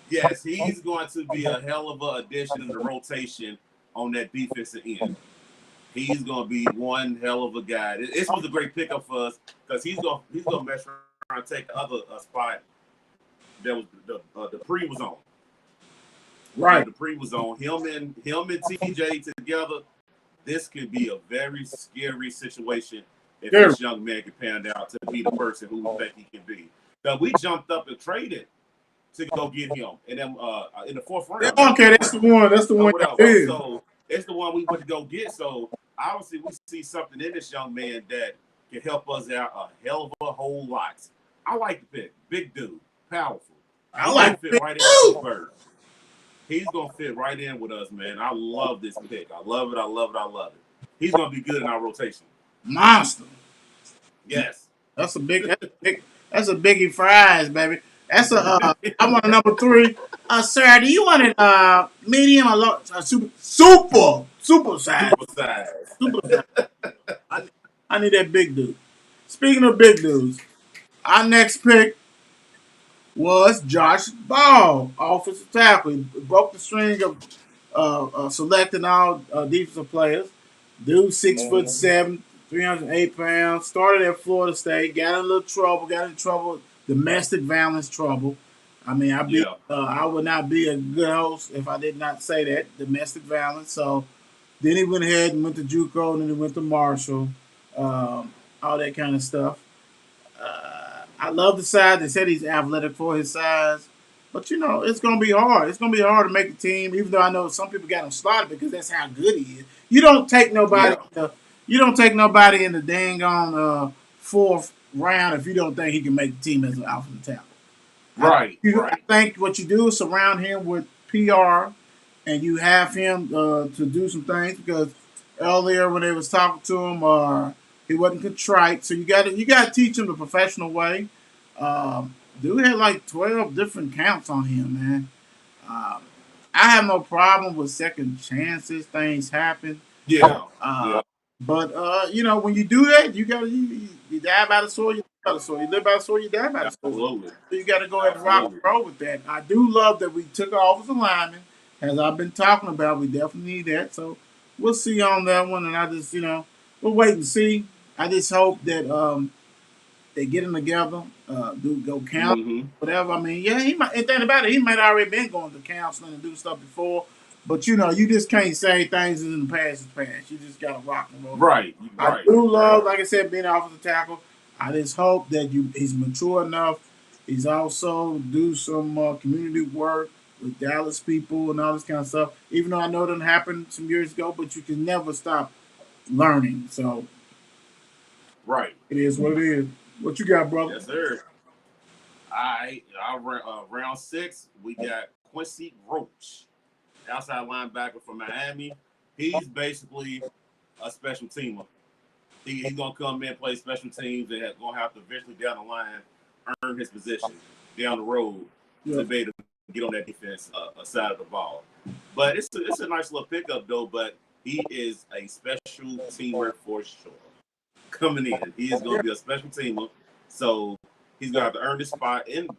Yes, he's going to be a hell of an addition in the rotation on that defensive end. He's going to be one hell of a guy. This was a great pickup for us because he's going to mess around and take the other spot that was the pre was on. Right. The pre was on. Him and TJ together. This could be a very scary situation if this young man can pan out to be the person who we think he can be. Now we jumped up and traded to go get him in the 4th round. Okay, that's the one. That's the one. So it's the one we went to go get. So obviously we see something in this young man that can help us out a hell of a whole lot. I like the pick. Big dude, powerful. I like fit right in Pittsburgh. He's gonna fit right in with us, man. I love this pick. I love it. He's gonna be good in our rotation. Monster. Yes. That's a biggie fries, baby. That's I want a number 3. Sir, do you want it medium or low? Super size. I need that big dude. Speaking of big dudes, our next pick was Josh Ball, offensive tackle. He broke the string of selecting all defensive players. Dude, 6'7", 308 pounds. Started at Florida State. Got in trouble. Domestic violence trouble. I mean, I would not be a good host if I did not say that. Domestic violence. So then he went ahead and went to JUCO, and then he went to Marshall. All that kind of stuff. I love the size. They said he's athletic for his size. But it's gonna be hard. It's gonna be hard to make a team, even though I know some people got him slotted because that's how good he is. You don't take nobody. Yeah. You don't take nobody in the dang on fourth round if you don't think he can make the team as an offensive tackle. Right. I think what you do is surround him with PR, and you have him to do some things because earlier when they was talking to him, he wasn't contrite. So you got to teach him the professional way. Dude had like 12 different counts on him, man. Um, I have no problem with second chances. Things happen. Yeah. Uh, but when you do that, you die by the sword, you live by the sword. You live by the sword, you die by the sword. Absolutely. So you got to go ahead and rock and Absolutely. roll with that. I do love that we took an offensive lineman, as I've been talking about. We definitely need that. So we'll see on that one, and I just we'll wait and see. I just hope that they get them together, do go count, Mm-hmm. whatever. I mean, yeah, he might. And think about it, he might already been going to counseling and do stuff before, but you just can't say things in the past is past. You just gotta rock and roll. Right. I Right. do love, like I said, being an offensive tackle. I just hope that he's mature enough. He's also do some community work with Dallas people and all this kind of stuff. Even though I know it didn't happen some years ago, but you can never stop learning. So Right. it is what it is. What you got, brother? Yes, sir. Round 6, we got Quincy Roach, outside linebacker from Miami. He's basically a special teamer. He's gonna come in, play special teams, and gonna have to eventually down the line earn his position down the road to be able to get on that defense side of the ball. But it's a nice little pickup though. But he is a special teamer for sure. Coming in, he is gonna be a special teamer. So he's gonna have to earn this spot. And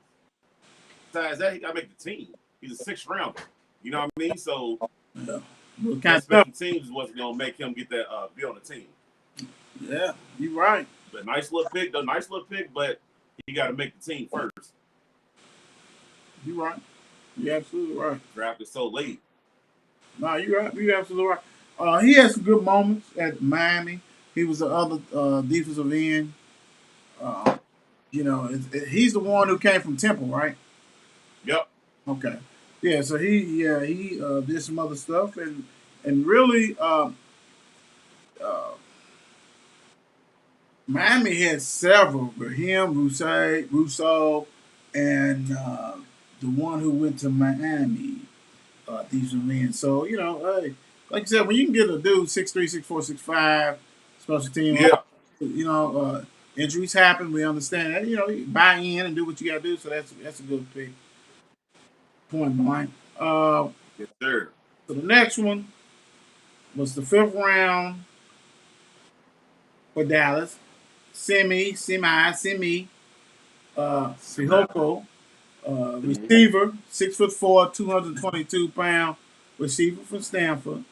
besides that, he gotta make the team. He's a 6th rounder. You know what I mean? So that special teams is what's gonna make him get that be on the team. Yeah, you're right. But nice little pick, though. Nice little pick, but you got to make the team first. You're right. You're absolutely right. Drafted so late. No, you're right. You're absolutely right. He had some good moments at Miami. He was the other defensive end. He's the one who came from Temple, right? Yep. Okay. Yeah. So he did some other stuff and really Miami had several, but him, Rousseau, and the one who went to Miami, these men. So hey, like I said, when you can get a dude 6'3", 6'4", 6'5", special team, injuries happen. We understand that. You buy in and do what you got to do. So that's a good pick. Point blank. Yes, sir. So the next one was the 5th round for Dallas. Simi, Sihoko, receiver, 6'4", 222-pound receiver from Stanford.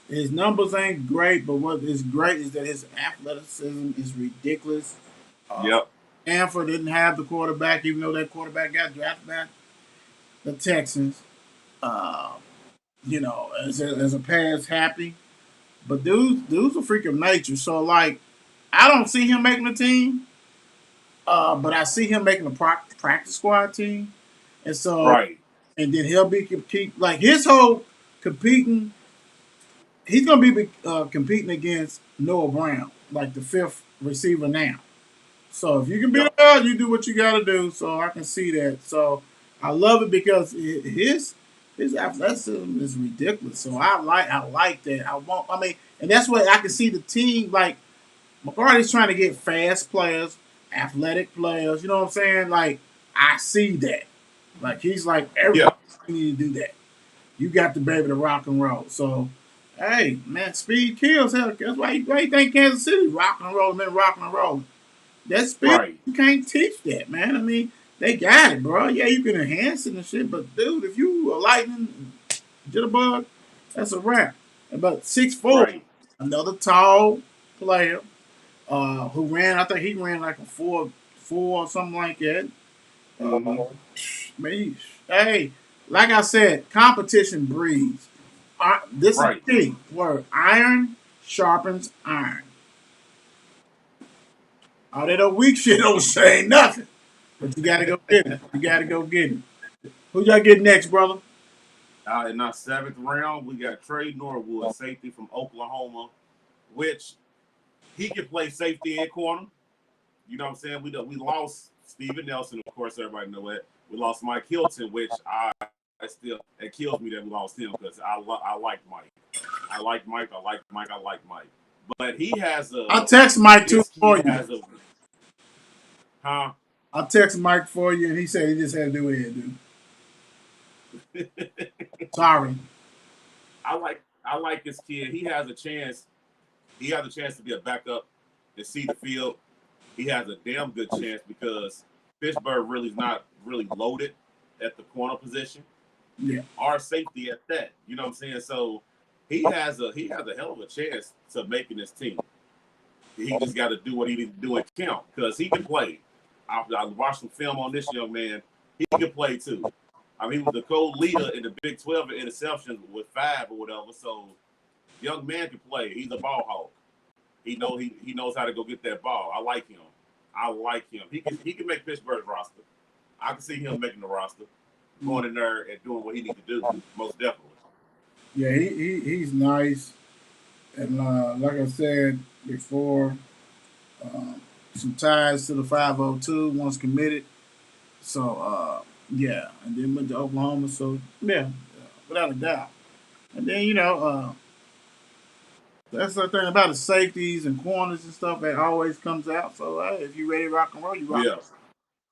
His numbers ain't great, but what is great is that his athleticism is ridiculous. Yep. Stanford didn't have the quarterback, even though that quarterback got drafted by the Texans. As a pass happy, but dude's a freak of nature. So like, I don't see him making the team. But I see him making a practice squad team, and so Right. and then he'll be compete like his whole competing. He's gonna be competing against Noah Brown, like the 5th receiver now. So if you can beat him, you do what you got to do. So I can see that. So I love it because his athleticism is ridiculous. So I like that. And that's what I can see the team like. McCarthy's trying to get fast players, athletic players. You know what I'm saying? Like, I see that. Like, he's like, everybody need to do that. You got to be able to rock and roll. So, hey, man, speed kills. Hell, that's why you think Kansas City rock and roll, man, rock and roll. That speed, Right. You can't teach that, man. I mean, they got it, bro. Yeah, you can enhance it and shit, but, dude, if you a lightning jitterbug, that's a wrap. But 6'4", another tall player. Who ran? I think he ran like a 4.4 or something like that. Man, hey, like I said, competition breeds. This is key word. Iron sharpens iron. All that weak shit don't say nothing. But you gotta go get it. You gotta go get it. Who y'all get next, brother? In our seventh round, we got Trey Norwood, safety from Oklahoma, which he can play safety and corner. You know what I'm saying? We lost Steven Nelson, of course, everybody know that. We lost Mike Hilton, which I still, it kills me that we lost him because I like Mike. I like Mike. But he has a. I'll text Mike too This for kid you. has a. Huh? I'll text Mike for you, and he said he just had to do what he had to do. Sorry. I like this kid. He has a chance. He has a chance to be a backup and see the field. He has a damn good chance because Pittsburgh really is not really loaded at the corner position. Yeah. Our safety at that. You know what I'm saying? So he has a hell of a chance to making this team. He just got to do what he needs to do and count because he can play. I watched some film on this young man. He can play too. I mean, he was the co-leader in the Big 12 in interceptions with 5 or whatever. So young man can play. He's a ball hawk. He knows how to go get that ball. I like him. He can make Pittsburgh's roster. I can see him making the roster, going in there and doing what he needs to do. Most definitely. Yeah, he's nice, and like I said before, some ties to the 502 once committed. So yeah, and then went to Oklahoma. So yeah, without a doubt. And then that's the thing about the safeties and corners and stuff that always comes out. So if you ready to rock and roll, you rock. Yeah.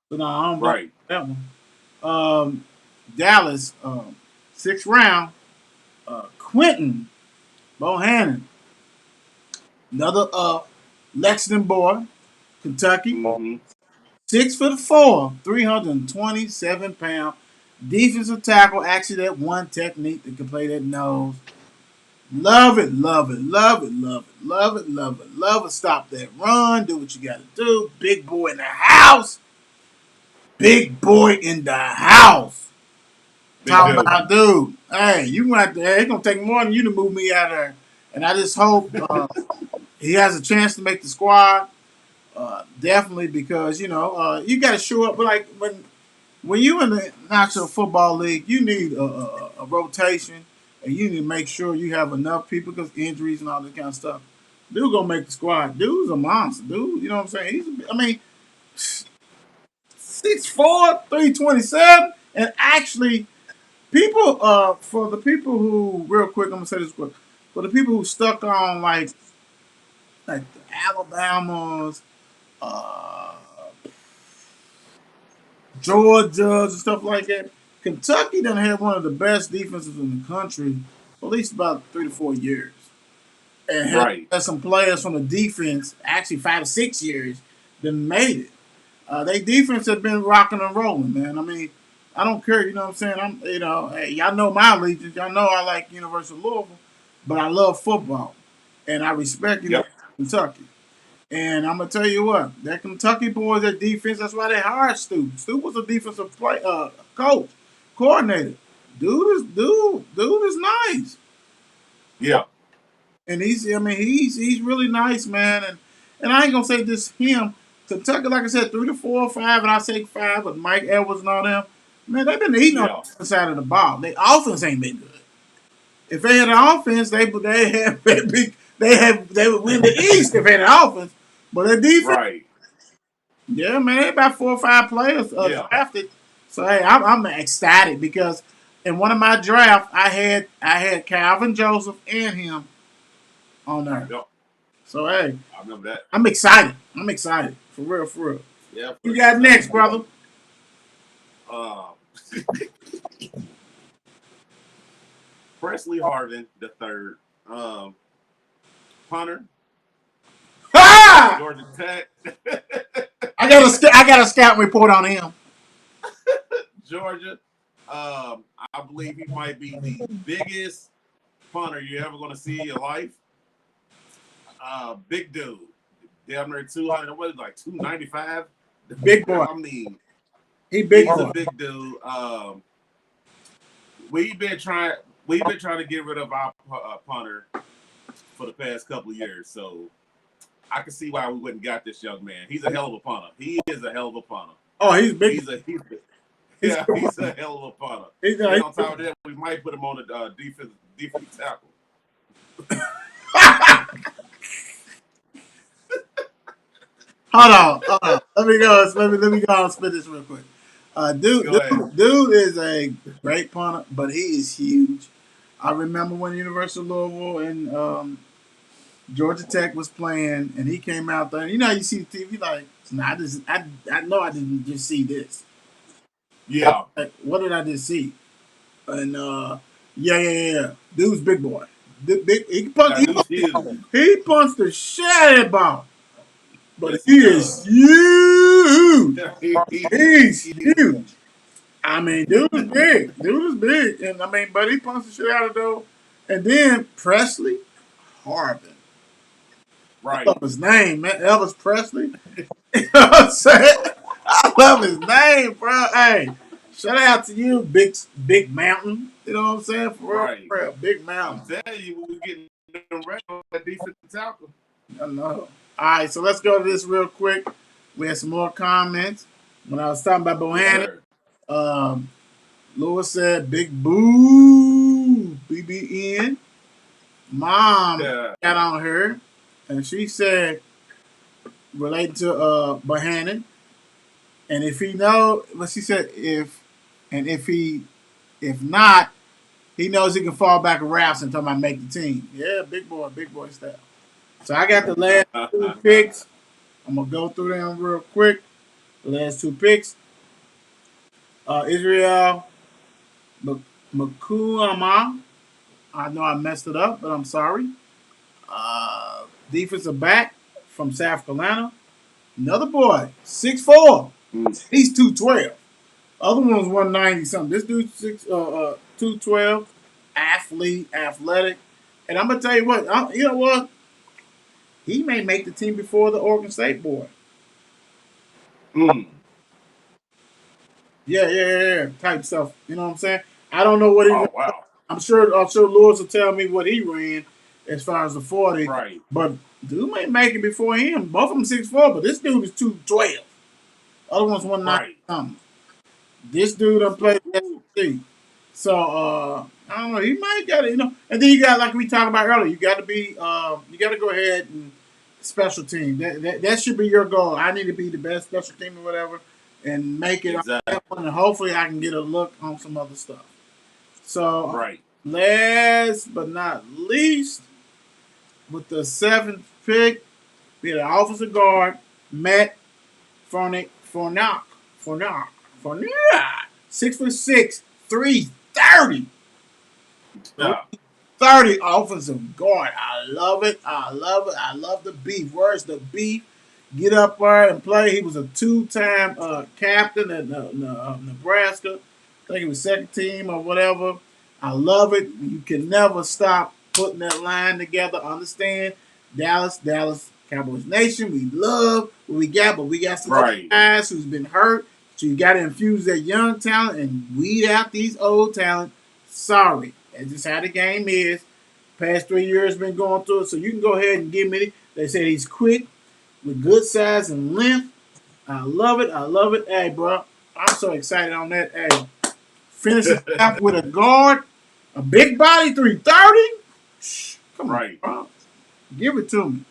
So no, I don't blame Right. that one. Dallas, 6th round, Quentin Bohannon, another Lexington boy, Kentucky, Mm-hmm. 6'4", 327 pound, defensive tackle. Actually, that one technique that can play that nose. Love it, love it, love it, love it, love it, love it, love it. Stop that run. Do what you got to do. Big boy in the house. Big boy in the house. Talking about, dude, hey, you went there. It's going to take more than you to move me out of there. And I just hope he has a chance to make the squad. Definitely because, you got to show up. But, like, when you in the National Football League, you need a rotation. And you need to make sure you have enough people because injuries and all that kind of stuff. Dude going to make the squad. Dude's a monster. Dude, you know what I'm saying? 6'4", 327. And actually, people, for the people who, real quick, I'm gonna say this quick. For the people who stuck on like the Alabamas, uh, Georgias and stuff like that, Kentucky done had one of the best defenses in the country for at least about 3 to 4 years, and had some players from the defense, actually 5 to 6 years, that made it. They defense have been rocking and rolling, man. I mean, I don't care, you know what I'm saying? Hey, y'all know my allegiance. Y'all know I like University of Louisville, but I love football, and I respect Kentucky. And I'm gonna tell you what, that Kentucky boys, that defense, that's why they hired Stu. Stu was a defensive coach, coordinator. Dude is nice. Yeah. And he's really nice, man. And I ain't gonna say just him. Kentucky, like I said, 3 to 4 or 5, and I say 5 with Mike Edwards and all them. Man, they've been eating on the side of the ball. Their offense ain't been good. If they had an offense, they would win the East if they had an offense. But their defense, yeah, man, they about 4 or 5 players drafted. So hey, I'm ecstatic because in one of my drafts, I had Calvin Joseph and him on there. Yep. So hey, I remember that. I'm excited. For real, for real. Yeah. You got next, brother? Presley Harvin the third. Punter. Ah! Georgia Tech. I got a scout report on him. Georgia. I believe he might be the biggest punter you're ever going to see in your life. Big dude. Damn near 200. What is it, like 295? Big boy. I mean, he's a big dude. We've been trying to get rid of our punter for the past couple of years, so I can see why we wouldn't got this young man. He's a hell of a punter. He is a hell of a punter. Oh, he's big. Yeah, he's a hell of a punter. And on top of that, we might put him on the defensive tackle. Hold on. Let me go. Let me go and spit this real quick. Go ahead. Dude is a great punter, but he is huge. I remember when University of Louisville and Georgia Tech was playing, and he came out there. You know, you see the TV like, nah, I know I didn't just see this. Yeah. Like, what did I just see? And yeah. Dude's big boy. Big, He's huge. he punched the shit out of that ball. But Yes, he is huge. He's huge. I mean, dude is big. Dude is big. And I mean, but he punched the shit out of though. And then Presley Harvin. Right. I love his name, man. Elvis Presley. You know what I'm saying? I love his name, bro. Hey, shout out to you, Big Mountain. You know what I'm saying? For real, Big Mountain. I'm telling you, we're getting ready on that defensive tackle. I know. All right, so let's go to this real quick. We had some more comments. When I was talking about Bohannon, Lewis said, "Big boo, BBN." Mom got on her, and she said, relating to Bohannon, and if he know, but she said if not, he knows he can fall back and raps and talking about make the team. Yeah, big boy style. So I got the last two picks. I'm gonna go through them real quick. The last two picks. Israel Makuama. I know I messed it up, but I'm sorry. Defensive back from South Carolina. Another boy, 6'4". He's 212. Other one's 190 something. This dude's 212. Athlete, athletic. And I'm gonna tell you what, you know what? He may make the team before the Oregon State boy. Yeah. Type stuff. You know what I'm saying? I don't know what he. Oh wow. I'm sure Lewis will tell me what he ran as far as the 40. Right. But dude may make it before him. Both of them 6'4", but this dude is 212. Other one's 190 something. This dude done played SEC. So I don't know. He might got it, you know. And then you got, like we talked about earlier, you got to be, you got to go ahead and special team. That should be your goal. I need to be the best special team or whatever, and make it. Exactly. And hopefully, I can get a look on some other stuff. So last but not least, with the 7th pick, we had an offensive guard, Matt Fournier. 6'6", 330. 30 offensive guard. I love it. I love the beef. Where's the beef? Get up there and play. He was a 2-time captain at Nebraska. I think it was second team or whatever. I love it. You can never stop putting that line together. Understand? Dallas, Cowboys Nation. We love what we got, but we got some guys who's been hurt. So you got to infuse that young talent and weed out these old talent. Sorry. That's just how the game is. Past 3 years been going through it. So you can go ahead and give me. They said he's quick with good size and length. I love it. Hey, bro. I'm so excited on that. Hey, finishing off with a guard, a big body, 330. Come on, bro. Give it to me.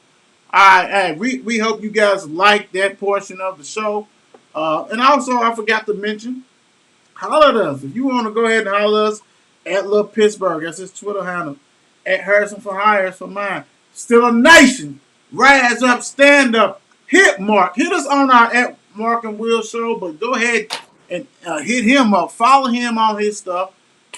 All right, hey, we hope you guys like that portion of the show. And also, I forgot to mention, holler at us. If you want to go ahead and holler at us at Lil Pittsburgh, that's his Twitter handle. At Harrison for Hires for mine. Still a nation. Rise up, stand up. Hit Mark. Hit us on our at Mark and Will show, but go ahead and hit him up. Follow him on his stuff.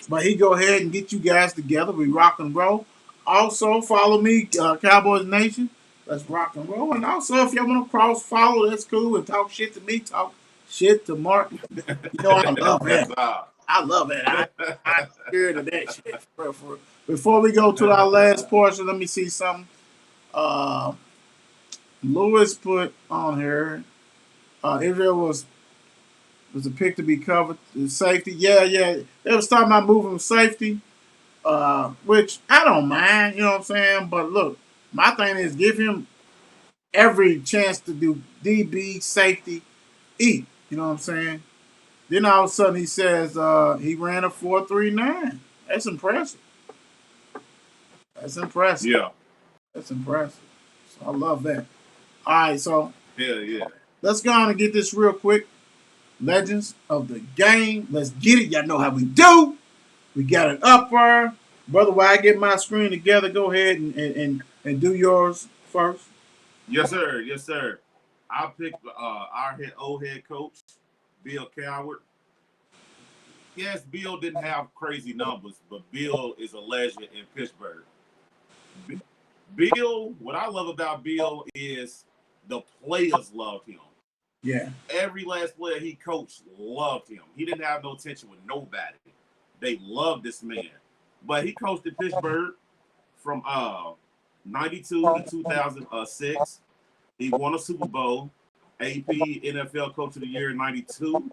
But he go ahead and get you guys together. We rock and roll. Also, follow me, Cowboys Nation. Let's rock and roll. And also, if y'all want to cross follow, that's cool. And talk shit to me, talk shit to Mark. You know I love that. I love it. I'm scared of that shit. Before we go to our last portion, let me see something. Lewis put on here. Israel was a pick to be covered. The safety. Yeah. They was talking about moving safety, which I don't mind. You know what I'm saying? But look, my thing is give him every chance to do DB, safety, E. You know what I'm saying? Then all of a sudden he says he ran a 4.39. That's impressive. That's impressive. Yeah. That's impressive. So I love that. All right, so Yeah. let's go on and get this real quick. Legends of the game. Let's get it. Y'all know how we do. We got it up there. Brother, while I get my screen together, go ahead and do yours first. Yes, sir. Yes, sir. I picked our old head coach, Bill Coward. Yes, Bill didn't have crazy numbers, but Bill is a legend in Pittsburgh. Bill, what I love about Bill is the players loved him. Yeah. Every last player he coached loved him. He didn't have no tension with nobody. They loved this man. But he coached in Pittsburgh from 92 to 2006. He won a Super Bowl, AP NFL Coach of the Year in 92,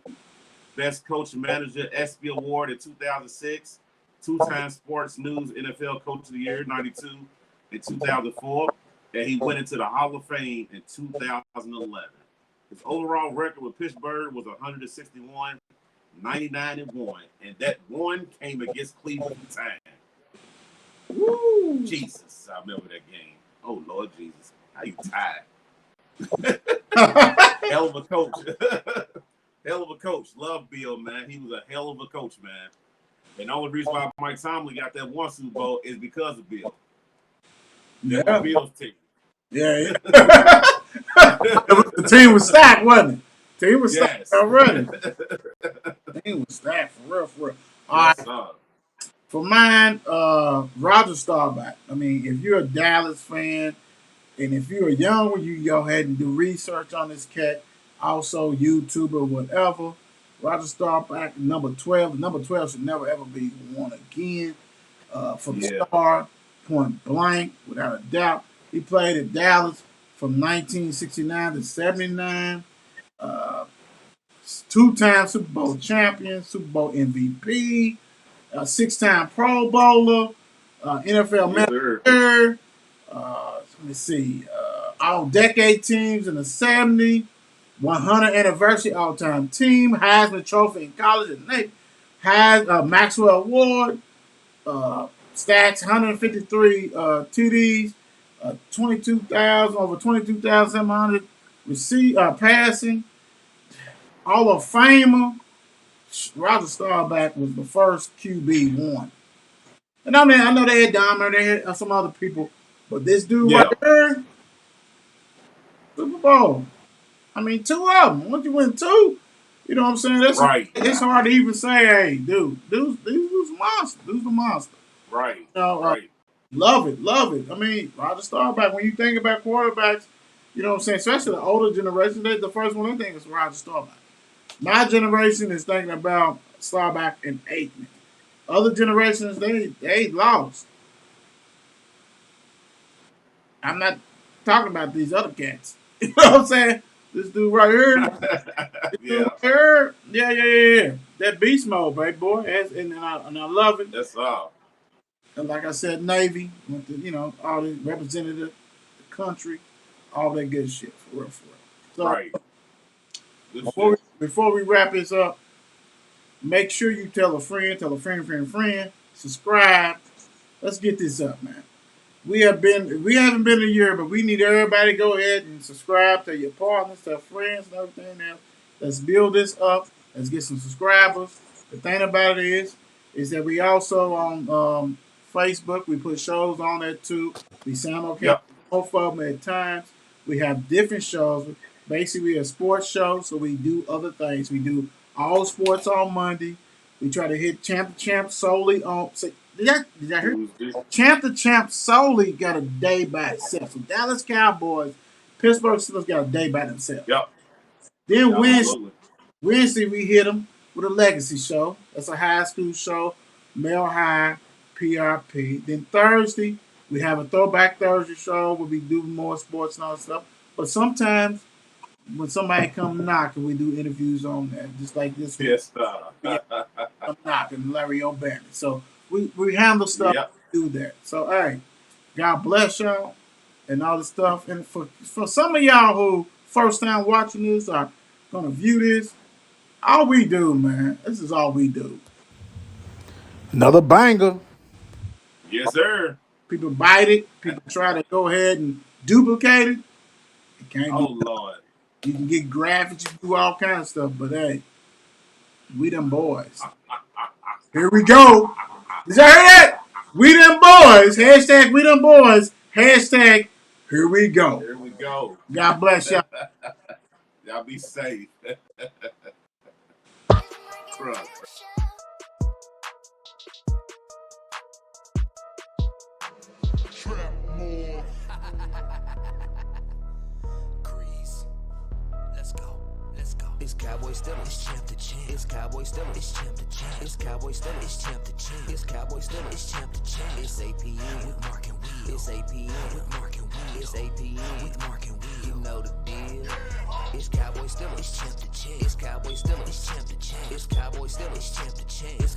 Best Coach and Manager ESPY Award in 2006, two-time Sports News NFL Coach of the Year 92 and 2004, and he went into the Hall of Fame in 2011. His overall record with Pittsburgh was 161, 99 and 1, and that one came against Cleveland time. Woo. Jesus, I remember that game. Oh Lord Jesus, how you tired? Hell of a coach. Hell of a coach. Love Bill, man. He was a hell of a coach, man. And the only reason why Mike Tomlin got that one Super Bowl is because of Bill. That was Bill's team. Yeah. The team was stacked, wasn't it? The team was stacked already. The team was stacked for real, for real. All right. For mine, Roger Staubach. I mean, if you're a Dallas fan, and if you're young, you go ahead and do research on this cat. Also, YouTube or whatever. Roger Staubach, number 12. Number 12 should never ever be worn again. From Star, point blank, without a doubt. He played at Dallas from 1969 to 79. Two-time Super Bowl champion, Super Bowl MVP, six-time Pro Bowler, NFL manager. Let me see. All-decade teams in the 70s. 100 anniversary all-time team. Heisman Trophy in college and Navy. Has Maxwell Award. Stats 153 TDs. 22,000 over 22,700 passing. Hall of Famer. Roger Staubach was the first QB1. And I mean, I know they had Dahmer, they had some other people, but this dude right there, Super Bowl. I mean, two of them. Once you win two, you know what I'm saying? That's right. It's hard to even say, hey, dude's a monster. Dude's a monster. Right. You know, love it. I mean, Roger Staubach, when you think about quarterbacks, you know what I'm saying? Especially the older generation, the first one they think is Roger Staubach. My generation is thinking about Staubach and Aikman. Other generations, they lost. I'm not talking about these other cats. You know what I'm saying? This dude right here. Yeah. That beast mode, baby boy. And I love it. That's all. And like I said, Navy, went to, you know, all the representative, the country, all that good shit, for real. So, right. Before we wrap this up, make sure you tell a friend, subscribe. Let's get this up, man. We haven't been a year, but we need everybody to go ahead and subscribe to your partners, to friends, and everything else. Let's build this up. Let's get some subscribers. The thing about it is that we also on Facebook. We put shows on there too. We sound okay. Both of them at times. We have different shows. Basically, we have sports shows, so we do other things. We do all sports on Monday. We try to hit Champ to Champ solely on. Did I hear? Champ to Champ solely got a day by itself. So Dallas Cowboys, Pittsburgh Steelers got a day by themselves. Yep. Then Wednesday we hit them with a legacy show. That's a high school show, Mel High, PRP. Then Thursday we have a Throwback Thursday show where we do more sports and all that stuff. But sometimes when somebody come knocking, we do interviews on that, just like this one. Yes, I'm knocking Larry O'Bannon. So we handle stuff, do that. So hey, God bless y'all and all the stuff. And for some of y'all who first time watching this or gonna view this, All we do, man. This is all we do. Another banger. Yes, sir. People bite it. People try to go ahead and duplicate it. It can't Oh be. Lord. You can get graphics, you can do all kinds of stuff, but hey, we them boys. Here we go. Did y'all hear that? We them boys. Hashtag we them boys. Hashtag here we go. Here we go. God bless y'all. Y'all be safe. Bruh. Crease. Let's go. Let's go. It's Cowboys Steelers. It's champ to champ. It's Cowboys Steelers. It's champ to champ. It's Cowboys Steelers. It's champ to champ. It's Cowboys Steelers. It's champ to champ. It's APN with Mark and Wheel. It's APN with Mark and Wheel. It's APN with Mark and Wheel. You know the deal. It's Cowboys Steelers. It's champ to champ. It's Cowboys Steelers. It's champ to champ. It's Cowboys Steelers. It's champ to champ. It's